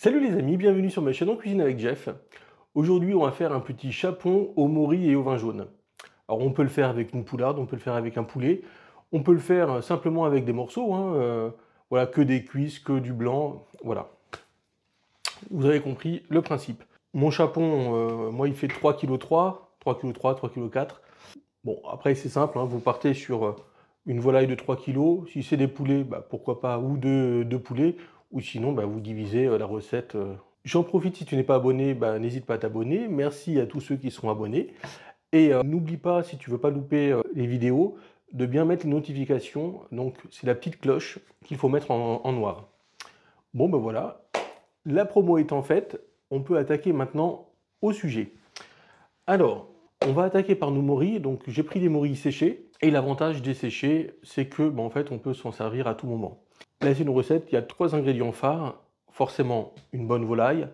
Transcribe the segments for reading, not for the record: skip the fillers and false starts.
Salut les amis, bienvenue sur ma chaîne En Cuisine avec Jeff. Aujourd'hui, on va faire un petit chapon au mori et au vin jaune. Alors, on peut le faire avec une poularde, on peut le faire avec un poulet, on peut le faire simplement avec des morceaux, voilà, que des cuisses, que du blanc, voilà. Vous avez compris le principe. Mon chapon, moi, il fait 3,3 kg, 3,4 kg. Bon, après, c'est simple, hein, vous partez sur une volaille de 3 kg. Si c'est des poulets, bah, pourquoi pas, ou deux poulets, ou sinon, bah, vous divisez la recette. J'en profite, si tu n'es pas abonné, bah, n'hésite pas à t'abonner. Merci à tous ceux qui sont abonnés. Et n'oublie pas, si tu veux pas louper les vidéos, de bien mettre les notifications. Donc, c'est la petite cloche qu'il faut mettre en noir. Bon, ben voilà. La promo étant faite, on peut attaquer maintenant au sujet. Alors, on va attaquer par nos morilles. Donc, j'ai pris des morilles séchées. Et l'avantage des séchées, c'est que, en fait, on peut s'en servir à tout moment. Là, c'est une recette, il y a 3 ingrédients phares. Forcément, une bonne volaille,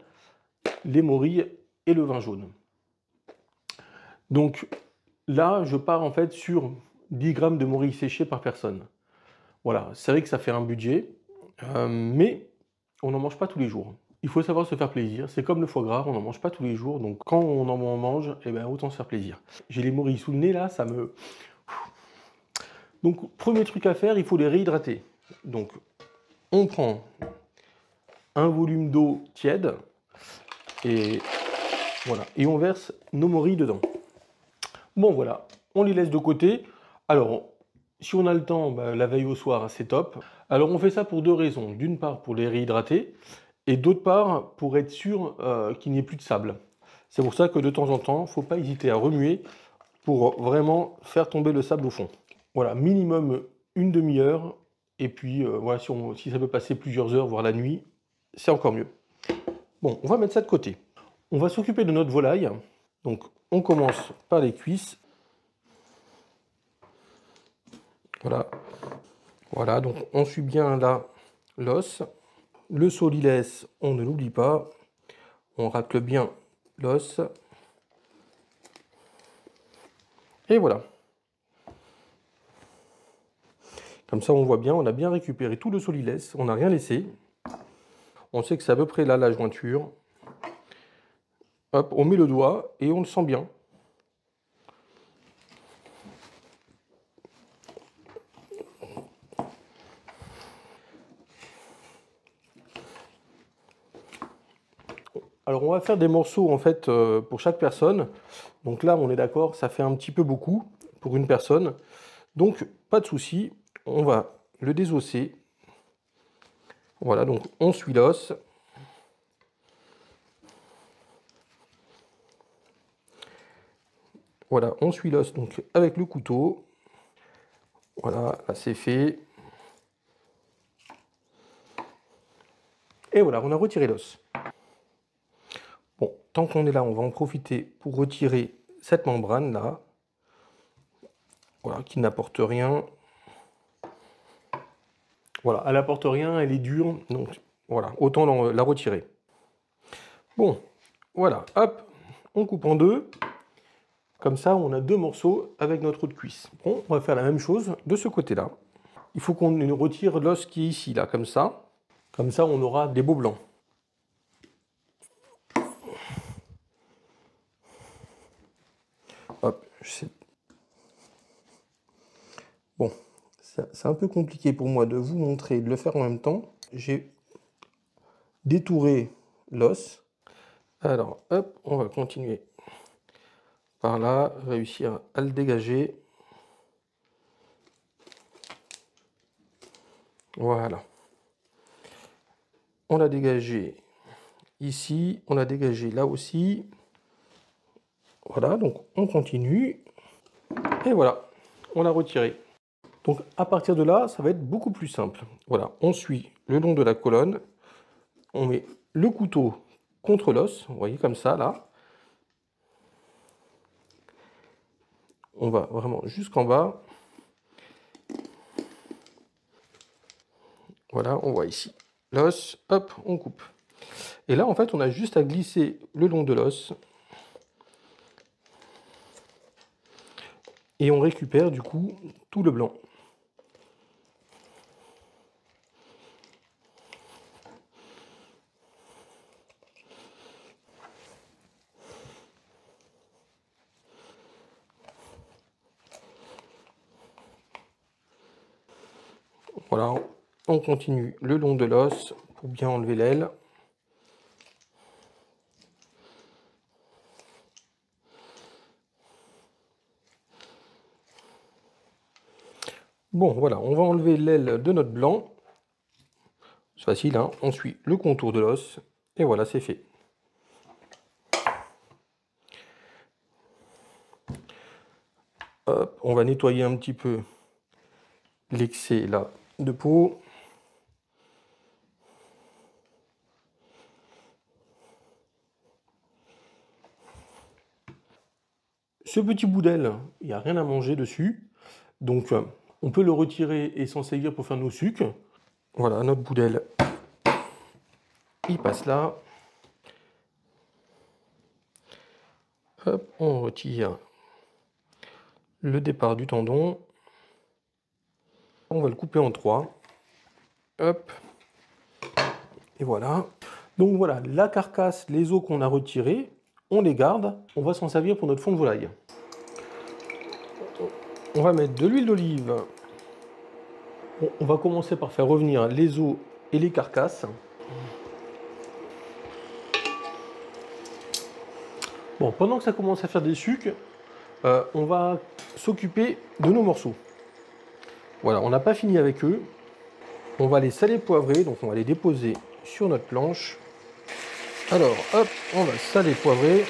les morilles et le vin jaune. Donc, là, je pars en fait sur 10 grammes de morilles séchées par personne. Voilà, c'est vrai que ça fait un budget, mais on n'en mange pas tous les jours. Il faut savoir se faire plaisir. C'est comme le foie gras, on n'en mange pas tous les jours, donc quand on en mange, eh ben, autant se faire plaisir. J'ai les morilles sous le nez là, ça me... Donc, premier truc à faire, il faut les réhydrater. Donc, on prend un volume d'eau tiède et voilà, et on verse nos morilles dedans. Bon voilà, on les laisse de côté. Alors, si on a le temps, bah, la veille au soir, c'est top. Alors on fait ça pour deux raisons. D'une part pour les réhydrater, et d'autre part pour être sûr qu'il n'y ait plus de sable. C'est pour ça que de temps en temps, il ne faut pas hésiter à remuer pour vraiment faire tomber le sable au fond. Voilà, minimum une demi-heure. Et puis voilà, si ça peut passer plusieurs heures, voire la nuit, c'est encore mieux. Bon, on va mettre ça de côté. On va s'occuper de notre volaille. Donc on commence par les cuisses. Voilà. Voilà, donc on suit bien là l'os. Le solilès, on ne l'oublie pas. On racle bien l'os. Et voilà. Comme ça, on voit bien, on a bien récupéré tout le solilès. On n'a rien laissé. On sait que c'est à peu près là la jointure. Hop, on met le doigt et on le sent bien. Alors on va faire des morceaux en fait pour chaque personne. Donc là on est d'accord, ça fait un petit peu beaucoup pour une personne. Donc pas de souci, on va le désosser. Voilà, donc on suit l'os. Voilà, on suit l'os donc avec le couteau. Voilà, là c'est fait. Et voilà, on a retiré l'os. Bon, tant qu'on est là, on va en profiter pour retirer cette membrane là. Voilà, qui n'apporte rien. Voilà, elle n'apporte rien, elle est dure, donc voilà, autant la retirer. Bon, voilà, hop, on coupe en deux. Comme ça, on a deux morceaux avec notre trou de cuisse. Bon, on va faire la même chose de ce côté-là. Il faut qu'on retire l'os qui est ici, là, comme ça. Comme ça, on aura des beaux blancs. Hop, bon, c'est un peu compliqué pour moi de vous montrer et de le faire en même temps. J'ai détouré l'os. Alors, hop, on va continuer par là, réussir à le dégager. Voilà. On l'a dégagé ici, on l'a dégagé là aussi. Voilà, donc on continue. Et voilà, on l'a retiré. Donc à partir de là, ça va être beaucoup plus simple. Voilà, on suit le long de la colonne. On met le couteau contre l'os, vous voyez comme ça là. On va vraiment jusqu'en bas. Voilà, on voit ici l'os, hop, on coupe. Et là, en fait, on a juste à glisser le long de l'os. Et on récupère du coup tout le blanc. Voilà, on continue le long de l'os pour bien enlever l'aile. Bon, voilà, on va enlever l'aile de notre blanc. C'est facile, hein, on suit le contour de l'os, et voilà, c'est fait. Hop, on va nettoyer un petit peu l'excès là de peau. Ce petit bout d'aile, il n'y a rien à manger dessus, donc on peut le retirer et s'en servir pour faire nos sucres. Voilà, notre bout d'aile, il passe là. Hop, on retire le départ du tendon. On va le couper en 3. Hop. Et voilà. Donc voilà, la carcasse, les os qu'on a retirés, on les garde. On va s'en servir pour notre fond de volaille. On va mettre de l'huile d'olive. On va commencer par faire revenir les os et les carcasses. Bon, pendant que ça commence à faire des sucs, on va s'occuper de nos morceaux. Voilà, on n'a pas fini avec eux. On va les saler poivrer, donc on va les déposer sur notre planche. Alors, hop, on va saler poivrer.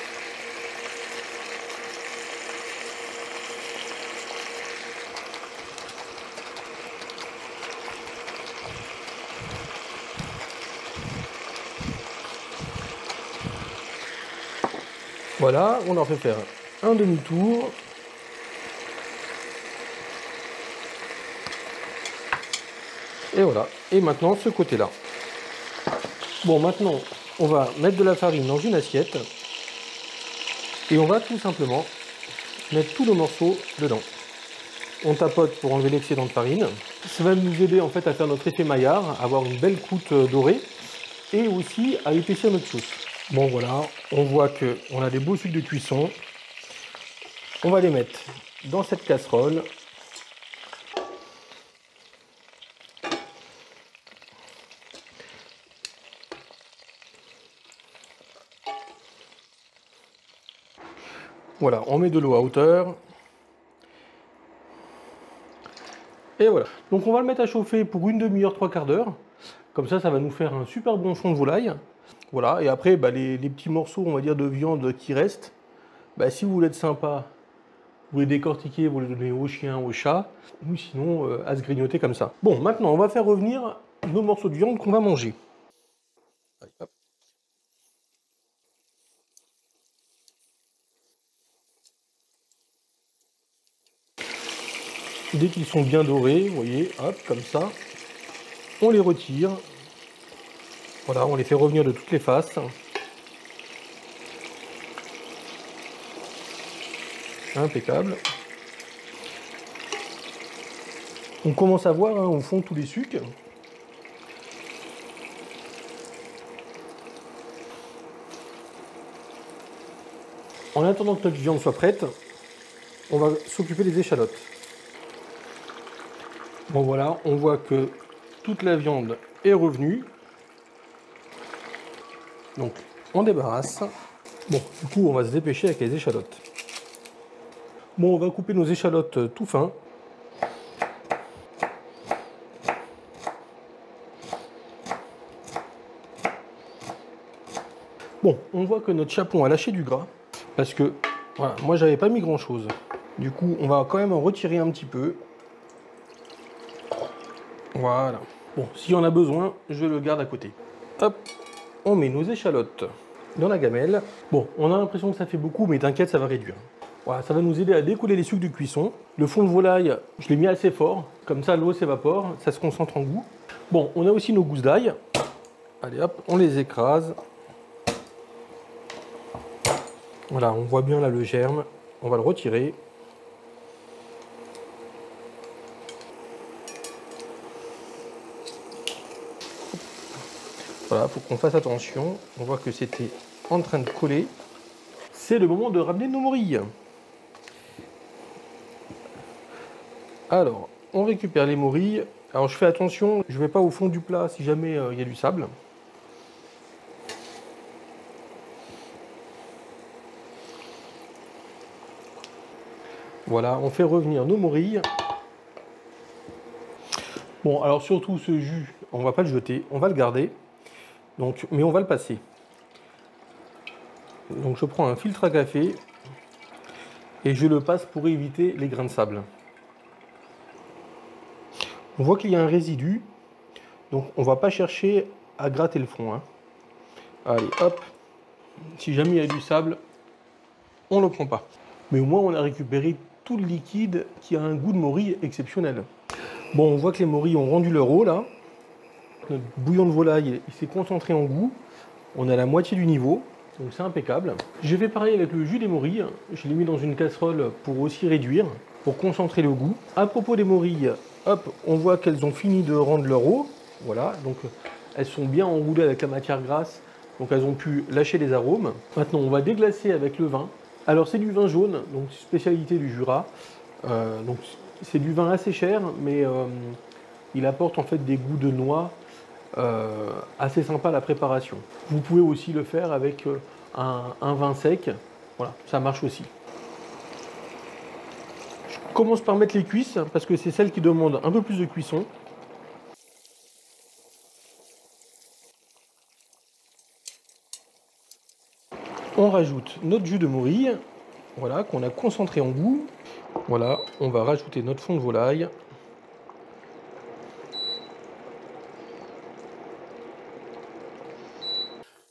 Voilà, on en fait faire un demi-tour. Et voilà, et maintenant ce côté-là. Bon, maintenant, on va mettre de la farine dans une assiette. Et on va tout simplement mettre tous nos morceaux dedans. On tapote pour enlever l'excédent de farine. Ça va nous aider en fait à faire notre effet maillard, à avoir une belle croûte dorée et aussi à épaissir notre sauce. Bon voilà, on voit qu'on a des beaux sucs de cuisson. On va les mettre dans cette casserole. Voilà, on met de l'eau à hauteur. Et voilà. Donc on va le mettre à chauffer pour une demi-heure, 3/4 d'heure. Comme ça va nous faire un super bon fond de volaille. Voilà, et après, les petits morceaux, on va dire, de viande qui restent, si vous voulez être sympa, vous les décortiquer, vous les donnez aux chiens, aux chats, ou sinon à se grignoter comme ça. Bon, maintenant, on va faire revenir nos morceaux de viande qu'on va manger. Allez, hop. Dès qu'ils sont bien dorés, vous voyez, hop, comme ça, on les retire. Voilà, on les fait revenir de toutes les faces. Impeccable. On commence à voir au fond tous les sucs. En attendant que notre viande soit prête, on va s'occuper des échalotes. Bon voilà, on voit que toute la viande est revenue. Donc on débarrasse. Bon, du coup on va se dépêcher avec les échalotes. Bon, on va couper nos échalotes tout fin. Bon, on voit que notre chapon a lâché du gras. Parce que, voilà, moi j'avais pas mis grand chose. Du coup, on va quand même en retirer un petit peu. Voilà. Bon, si on a besoin, je le garde à côté. Hop, on met nos échalotes dans la gamelle. Bon, on a l'impression que ça fait beaucoup, mais t'inquiète, ça va réduire. Voilà, ça va nous aider à découler les sucs de cuisson. Le fond de volaille, je l'ai mis assez fort. Comme ça, l'eau s'évapore, ça se concentre en goût. Bon, on a aussi nos gousses d'ail. Allez hop, on les écrase. Voilà, on voit bien là le germe. On va le retirer. Voilà, il faut qu'on fasse attention. On voit que c'était en train de coller. C'est le moment de ramener nos morilles. Alors, on récupère les morilles. Alors je fais attention, je ne vais pas au fond du plat si jamais il y a du sable. Voilà, on fait revenir nos morilles. Bon, alors surtout ce jus, on va pas le jeter, on va le garder. Donc, mais on va le passer. Donc je prends un filtre à café et je le passe pour éviter les grains de sable. On voit qu'il y a un résidu, donc on va pas chercher à gratter le fond, hein. Allez, hop. Si jamais il y a du sable, on ne le prend pas. Mais au moins on a récupéré tout le liquide qui a un goût de morille exceptionnel. Bon, on voit que les morilles ont rendu leur eau là. Notre bouillon de volaille, il s'est concentré en goût. On a la moitié du niveau, donc c'est impeccable. J'ai fait pareil avec le jus des morilles. Je l'ai mis dans une casserole pour aussi réduire, pour concentrer le goût. À propos des morilles, hop, on voit qu'elles ont fini de rendre leur eau. Voilà, donc elles sont bien enroulées avec la matière grasse, donc elles ont pu lâcher les arômes. Maintenant, on va déglacer avec le vin. Alors c'est du vin jaune, donc spécialité du Jura. Donc c'est du vin assez cher, mais il apporte en fait des goûts de noix assez sympa à la préparation. Vous pouvez aussi le faire avec un vin sec. Voilà, ça marche aussi. Je commence par mettre les cuisses parce que c'est celles qui demandent un peu plus de cuisson. On rajoute notre jus de morille, voilà, qu'on a concentré en goût. Voilà, on va rajouter notre fond de volaille.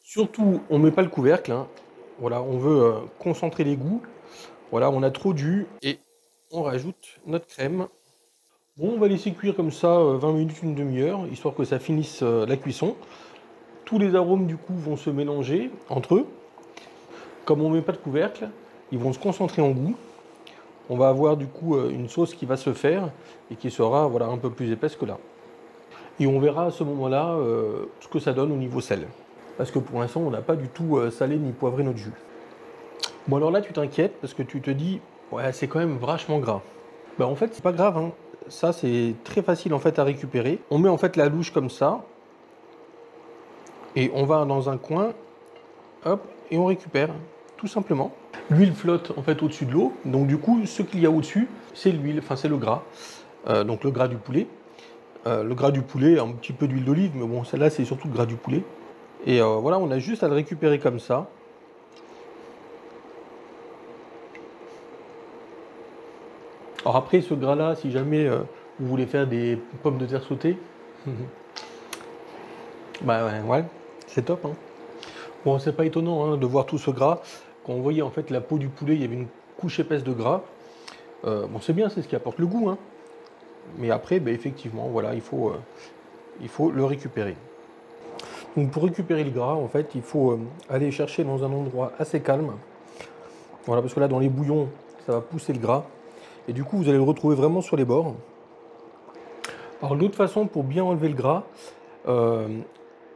Surtout, on ne met pas le couvercle, hein. Voilà, on veut concentrer les goûts. Voilà, on a trop de jus et on rajoute notre crème. Bon, on va laisser cuire comme ça 20 minutes, une demi-heure, histoire que ça finisse la cuisson. Tous les arômes du coup vont se mélanger entre eux. Comme on ne met pas de couvercle, ils vont se concentrer en goût. On va avoir du coup une sauce qui va se faire et qui sera voilà, un peu plus épaisse que là. Et on verra à ce moment-là ce que ça donne au niveau sel. Parce que pour l'instant, on n'a pas du tout salé ni poivré notre jus. Bon alors là, tu t'inquiètes parce que tu te dis, ouais, c'est quand même vachement gras. Ben, en fait, c'est pas grave, hein. Ça, c'est très facile en fait à récupérer. On met en fait la louche comme ça. Et on va dans un coin, hop, et on récupère, tout simplement. L'huile flotte en fait au-dessus de l'eau. Donc du coup, ce qu'il y a au-dessus, c'est l'huile, enfin c'est le gras. Donc le gras du poulet. Le gras du poulet, un petit peu d'huile d'olive, mais bon, celle-là, c'est surtout le gras du poulet. Et voilà, on a juste à le récupérer comme ça. Alors après, ce gras-là, si jamais vous voulez faire des pommes de terre sautées, bah ouais, c'est top, hein. Bon, c'est pas étonnant hein, de voir tout ce gras. Quand on voyait en fait la peau du poulet, il y avait une couche épaisse de gras. Bon, c'est bien, c'est ce qui apporte le goût, hein. Mais après, bah, effectivement, voilà, il faut le récupérer. Donc pour récupérer le gras, en fait, il faut aller chercher dans un endroit assez calme. Voilà, parce que là, dans les bouillons, ça va pousser le gras. Et du coup, vous allez le retrouver vraiment sur les bords. Alors l'autre façon pour bien enlever le gras, euh,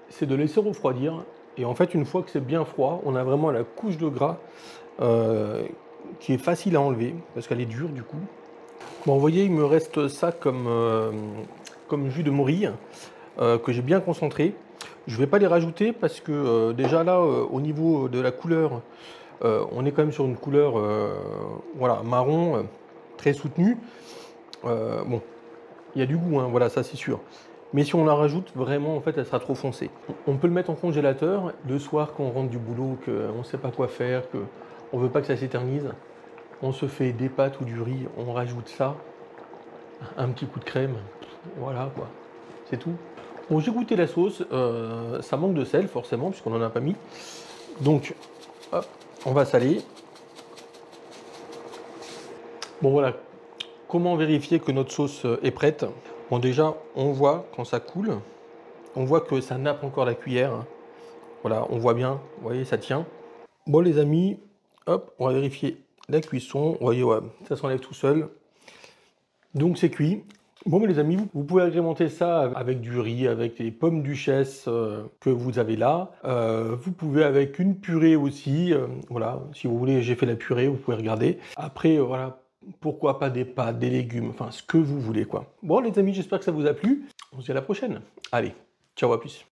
c'est de laisser refroidir. Et en fait, une fois que c'est bien froid, on a vraiment la couche de gras euh, qui est facile à enlever, parce qu'elle est dure du coup. Bon, vous voyez, il me reste ça comme jus de morille, que j'ai bien concentré. Je ne vais pas les rajouter parce que déjà là, au niveau de la couleur, on est quand même sur une couleur voilà, marron, très soutenue. Bon, il y a du goût, hein, voilà, ça c'est sûr. Mais si on la rajoute, vraiment, en fait, elle sera trop foncée. On peut le mettre en congélateur. Le soir, quand on rentre du boulot, qu'on ne sait pas quoi faire, qu'on ne veut pas que ça s'éternise, on se fait des pâtes ou du riz, on rajoute ça, un petit coup de crème, voilà quoi, c'est tout. Bon, j'ai goûté la sauce, ça manque de sel forcément, puisqu'on n'en a pas mis. Donc, hop, on va saler. Bon voilà, comment vérifier que notre sauce est prête? Bon déjà, on voit quand ça coule, on voit que ça nappe encore la cuillère. Voilà, on voit bien, vous voyez, ça tient. Bon les amis, hop, on va vérifier la cuisson. Vous voyez, ouais, ça s'enlève tout seul. Donc c'est cuit. Bon mais les amis, vous pouvez agrémenter ça avec du riz, avec les pommes duchesse que vous avez là. Vous pouvez avec une purée aussi. Voilà, si vous voulez, j'ai fait la purée, vous pouvez regarder. Après, voilà, pourquoi pas des pâtes, des légumes, enfin ce que vous voulez quoi. Bon les amis, j'espère que ça vous a plu. On se dit à la prochaine. Allez, ciao, à plus.